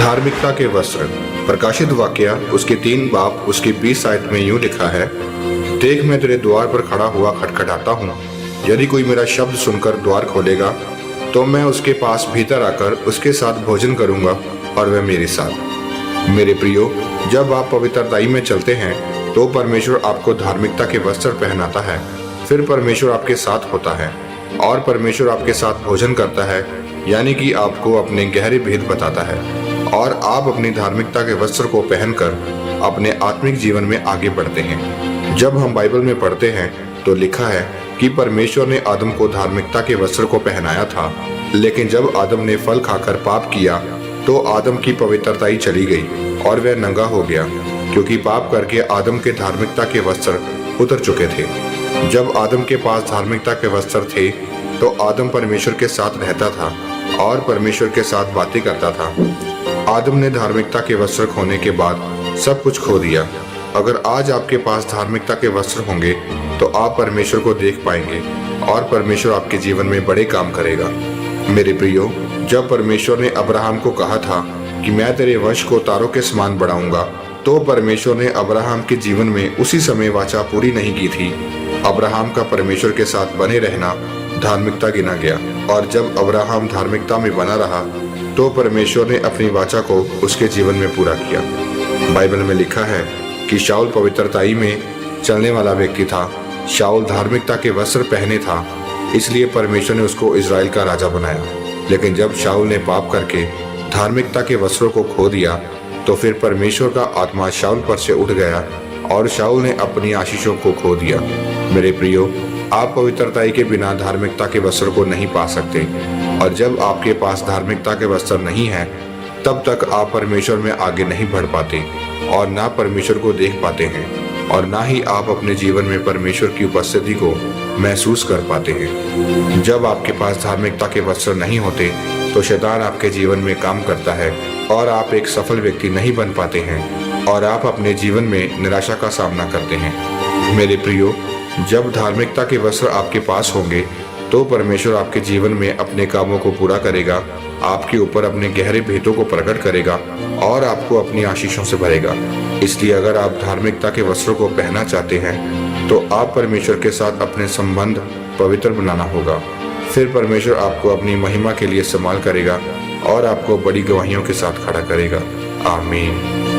धार्मिकता के वस्त्र। प्रकाशित वाक्य उसके 3 बाब उसके 20 आयत में यूं लिखा है, देख मैं तेरे द्वार पर खड़ा हुआ खटखटाता हूँ। यदि कोई मेरा शब्द सुनकर द्वार खोलेगा तो मैं उसके पास भीतर आकर उसके साथ भोजन करूंगा और वह मेरे साथ। मेरे प्रियो, जब आप पवित्रताई में चलते हैं तो परमेश्वर आपको धार्मिकता के वस्त्र पहनाता है। फिर परमेश्वर आपके साथ होता है और परमेश्वर आपके साथ भोजन करता है, यानी कि आपको अपने गहरे भेद बताता है और आप अपनी धार्मिकता के वस्त्र को पहनकर अपने आत्मिक जीवन में आगे बढ़ते हैं। जब हम बाइबल में पढ़ते हैं तो लिखा है कि परमेश्वर ने आदम को धार्मिकता के वस्त्र को पहनाया था, लेकिन जब आदम ने फल खाकर पाप किया तो आदम की पवित्रताई चली गई और वह नंगा हो गया, क्योंकि पाप करके आदम के धार्मिकता के वस्त्र उतर चुके थे। जब आदम के पास धार्मिकता के वस्त्र थे तो आदम परमेश्वर के साथ रहता था और परमेश्वर के साथ बातें करता था। आदम ने धार्मिकता के वस्त्र खोने के बाद सब कुछ खो दिया। अगर आज आपके पास धार्मिकता के वस्त्र होंगे तो आप परमेश्वर को देख पाएंगे और परमेश्वर आपके जीवन में बड़े काम करेगा। मेरे प्रियो, जब परमेश्वर ने अब्राहम को कहा था कि मैं तेरे वंश को तारों के समान बढ़ाऊंगा, तो परमेश्वर ने अब्राहम के जीवन में उसी समय वाचा पूरी नहीं की थी। अब्राहम का परमेश्वर के साथ बने रहना धार्मिकता गिना गया और जब अब्राहम धार्मिकता में बना रहा तो परमेश्वर ने अपनी वाचा को उसके जीवन में पूरा किया। बाइबल में लिखा है कि शाऊल पवित्रताई में चलने वाला व्यक्ति था। शाऊल धार्मिकता के वस्त्र पहने था, इसलिए परमेश्वर ने उसको इजराइल का राजा बनाया। लेकिन जब शाऊल ने पाप करके धार्मिकता के वस्त्रों को खो दिया तो फिर परमेश्वर का आत्मा शाऊल पर से उठ गया और शाऊल ने अपनी आशीषों को खो दिया। मेरे प्रियो, आप पवित्रताई के बिना धार्मिकता के वस्त्र को नहीं पा सकते और जब आपके पास धार्मिकता के वस्त्र नहीं है तब तक आप परमेश्वर में आगे नहीं बढ़ पाते और ना परमेश्वर को देख पाते हैं और ना ही आप अपने जीवन में परमेश्वर की उपस्थिति को महसूस कर पाते हैं। जब आपके पास धार्मिकता के वस्त्र नहीं होते तो शैतान आपके जीवन में काम करता है और आप एक सफल व्यक्ति नहीं बन पाते हैं और आप अपने जीवन में निराशा का सामना करते हैं। मेरे प्रियो, जब धार्मिकता के वस्त्र आपके पास होंगे तो परमेश्वर आपके जीवन में अपने कामों को पूरा करेगा, आपके ऊपर अपने गहरे भेदों को प्रकट करेगा और आपको अपनी आशीषों से भरेगा। इसलिए अगर आप धार्मिकता के वस्त्रों को पहनना चाहते हैं तो आप परमेश्वर के साथ अपने संबंध पवित्र बनाना होगा। फिर परमेश्वर आपको अपनी महिमा के लिए इस्तेमाल करेगा और आपको बड़ी गवाहियों के साथ खड़ा करेगा। आमीन।